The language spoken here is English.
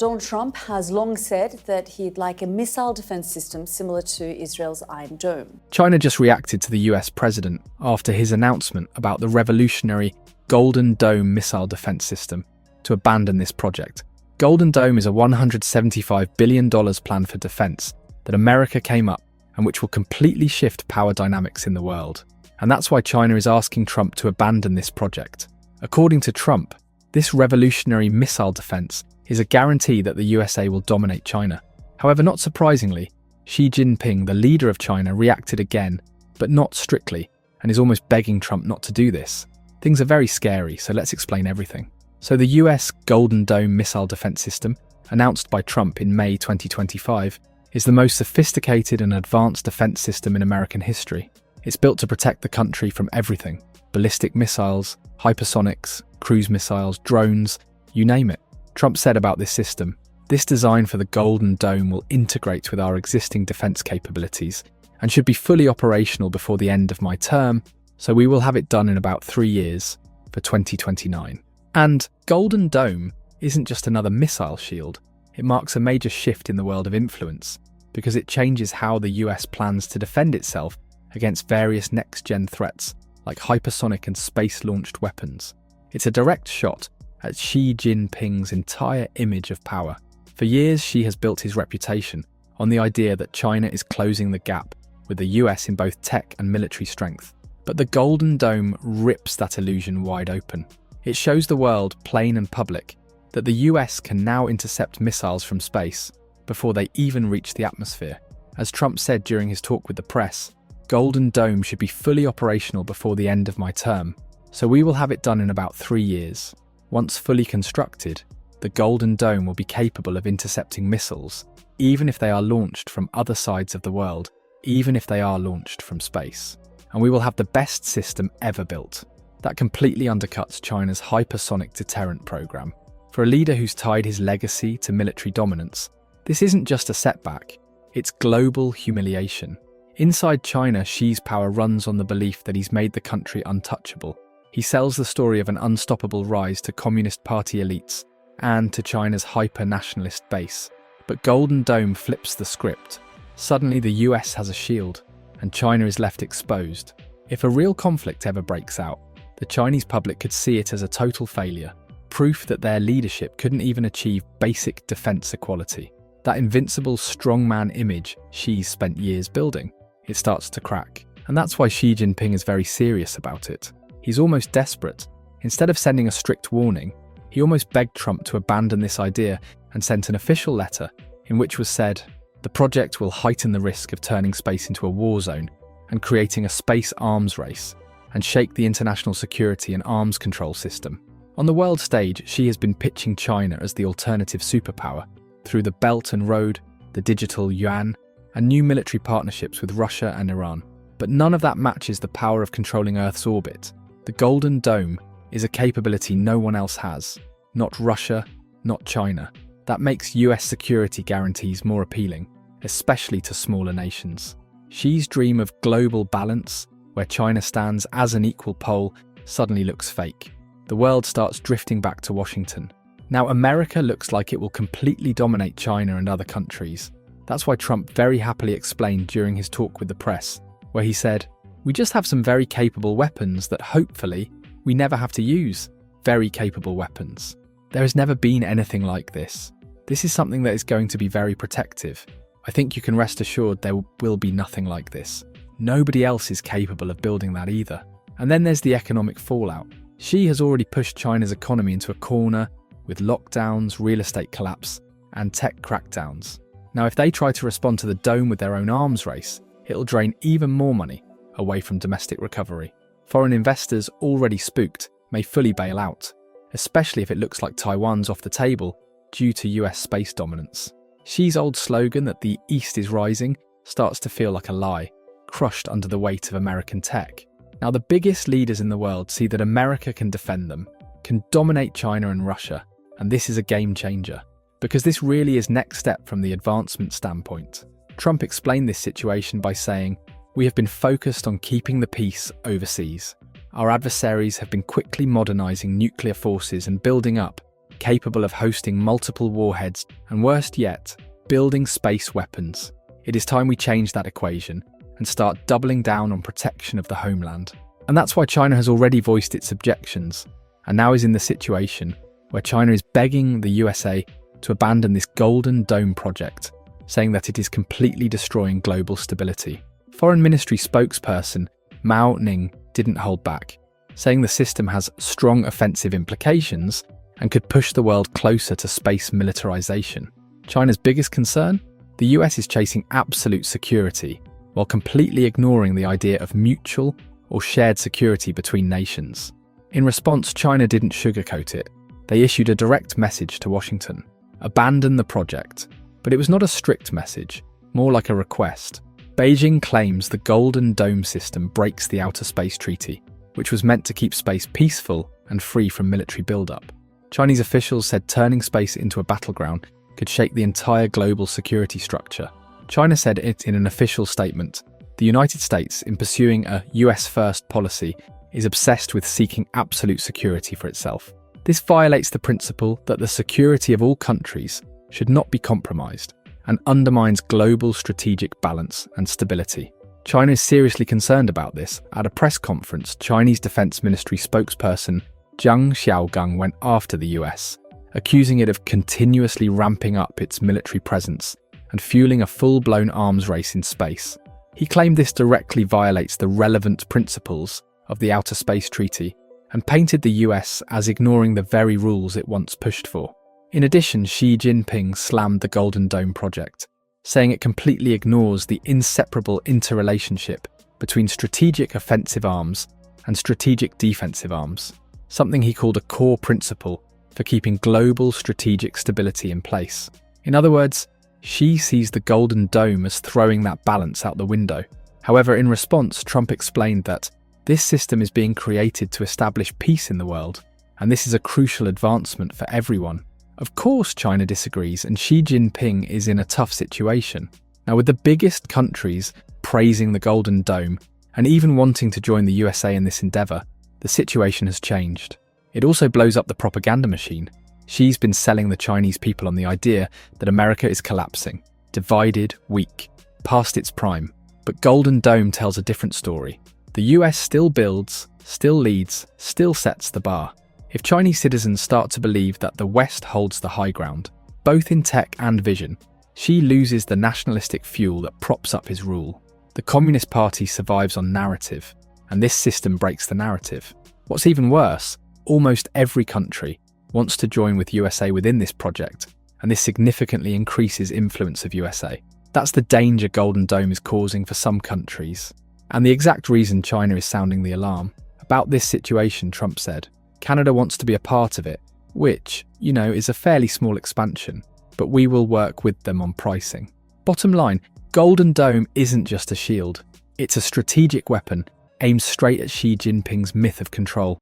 Donald Trump has long said that he'd like a missile defense system similar to Israel's Iron Dome. China just reacted to the US president after his announcement about the revolutionary Golden Dome missile defense system to abandon this project. Golden Dome is a $175 billion plan for defense that America came up and which will completely shift power dynamics in the world. And that's why China is asking Trump to abandon this project. According to Trump, this revolutionary missile defense is a guarantee that the USA will dominate China. However, not surprisingly, Xi Jinping, the leader of China, reacted again, but not strictly, and is almost begging Trump not to do this. Things are very scary, so let's explain everything. So the US Golden Dome missile defense system, announced by Trump in May 2025, is the most sophisticated and advanced defense system in American history. It's built to protect the country from everything: ballistic missiles, hypersonics, cruise missiles, drones, you name it. Trump said about this system, "This design for the Golden Dome will integrate with our existing defense capabilities and should be fully operational before the end of my term, so we will have it done in about 3 years, for 2029. And Golden Dome isn't just another missile shield. It marks a major shift in the world of influence because it changes how the US plans to defend itself against various next-gen threats like hypersonic and space-launched weapons. It's a direct shot at Xi Jinping's entire image of power. For years, Xi has built his reputation on the idea that China is closing the gap with the US in both tech and military strength. But the Golden Dome rips that illusion wide open. It shows the world, plain and public, that the US can now intercept missiles from space before they even reach the atmosphere. As Trump said during his talk with the press, Golden Dome should be fully operational before the end of my term, so we will have it done in about 3 years. Once fully constructed, the Golden Dome will be capable of intercepting missiles, even if they are launched from other sides of the world, even if they are launched from space. And we will have the best system ever built. That completely undercuts China's hypersonic deterrent program. For a leader who's tied his legacy to military dominance, this isn't just a setback, it's global humiliation. Inside China, Xi's power runs on the belief that he's made the country untouchable. He sells the story of an unstoppable rise to Communist Party elites and to China's hyper-nationalist base. But Golden Dome flips the script. Suddenly the US has a shield, and China is left exposed. If a real conflict ever breaks out, the Chinese public could see it as a total failure, proof that their leadership couldn't even achieve basic defense equality. That invincible strongman image Xi's spent years building, it starts to crack. And that's why Xi Jinping is very serious about it. He's almost desperate. Instead of sending a strict warning, he almost begged Trump to abandon this idea and sent an official letter in which was said, "The project will heighten the risk of turning space into a war zone and creating a space arms race and shake the international security and arms control system." On the world stage, Xi has been pitching China as the alternative superpower through the Belt and Road, the digital yuan, and new military partnerships with Russia and Iran. But none of that matches the power of controlling Earth's orbit. The Golden Dome is a capability no one else has. Not Russia, not China. That makes US security guarantees more appealing, especially to smaller nations. Xi's dream of global balance, where China stands as an equal pole, suddenly looks fake. The world starts drifting back to Washington. Now America looks like it will completely dominate China and other countries. That's why Trump very happily explained during his talk with the press, where he said, "We just have some very capable weapons that hopefully we never have to use. Very capable weapons. There has never been anything like this. This is something that is going to be very protective. I think you can rest assured there will be nothing like this. Nobody else is capable of building that either." And then there's the economic fallout. Xi has already pushed China's economy into a corner with lockdowns, real estate collapse, and tech crackdowns. Now, if they try to respond to the dome with their own arms race, it'll drain even more money away from domestic recovery. Foreign investors, already spooked, may fully bail out, especially if it looks like Taiwan's off the table due to US space dominance. Xi's old slogan that the East is rising starts to feel like a lie, crushed under the weight of American tech. Now, the biggest leaders in the world see that America can defend them, can dominate China and Russia, and this is a game changer, because this really is next step from the advancement standpoint. Trump explained this situation by saying, "We have been focused on keeping the peace overseas. Our adversaries have been quickly modernizing nuclear forces and building up capable of hosting multiple warheads, and worst yet, building space weapons. It is time we change that equation and start doubling down on protection of the homeland. And that's why China has already voiced its objections, and now is in the situation where China is begging the USA to abandon this Golden Dome project, saying that it is completely destroying global stability. Foreign Ministry spokesperson Mao Ning didn't hold back, saying the system has strong offensive implications and could push the world closer to space militarization. China's biggest concern? The US is chasing absolute security while completely ignoring the idea of mutual or shared security between nations. In response, China didn't sugarcoat it. They issued a direct message to Washington: abandon the project. But it was not a strict message, more like a request. Beijing claims the Golden Dome system breaks the Outer Space Treaty, which was meant to keep space peaceful and free from military buildup. Chinese officials said turning space into a battleground could shake the entire global security structure. China said it in an official statement. The United States, in pursuing a US-first policy, is obsessed with seeking absolute security for itself. This violates the principle that the security of all countries should not be compromised and undermines global strategic balance and stability. China is seriously concerned about this. At a press conference, Chinese Defense Ministry spokesperson Zhang Xiaogang went after the US, accusing it of continuously ramping up its military presence and fueling a full-blown arms race in space. He claimed this directly violates the relevant principles of the Outer Space Treaty and painted the US as ignoring the very rules it once pushed for. In addition, Xi Jinping slammed the Golden Dome project, saying it completely ignores the inseparable interrelationship between strategic offensive arms and strategic defensive arms, something he called a core principle for keeping global strategic stability in place. In other words, Xi sees the Golden Dome as throwing that balance out the window. However, in response, Trump explained that this system is being created to establish peace in the world, and this is a crucial advancement for everyone. Of course, China disagrees, and Xi Jinping is in a tough situation. Now, with the biggest countries praising the Golden Dome and even wanting to join the USA in this endeavour, the situation has changed. It also blows up the propaganda machine. Xi's been selling the Chinese people on the idea that America is collapsing, divided, weak, past its prime. But Golden Dome tells a different story. The US still builds, still leads, still sets the bar. If Chinese citizens start to believe that the West holds the high ground, both in tech and vision, Xi loses the nationalistic fuel that props up his rule. The Communist Party survives on narrative, and this system breaks the narrative. What's even worse, almost every country wants to join with USA within this project, and this significantly increases influence of USA. That's the danger Golden Dome is causing for some countries, and the exact reason China is sounding the alarm. About this situation, Trump said, Canada wants to be a part of it, which, is a fairly small expansion, but we will work with them on pricing. Bottom line, Golden Dome isn't just a shield. It's a strategic weapon aimed straight at Xi Jinping's myth of control.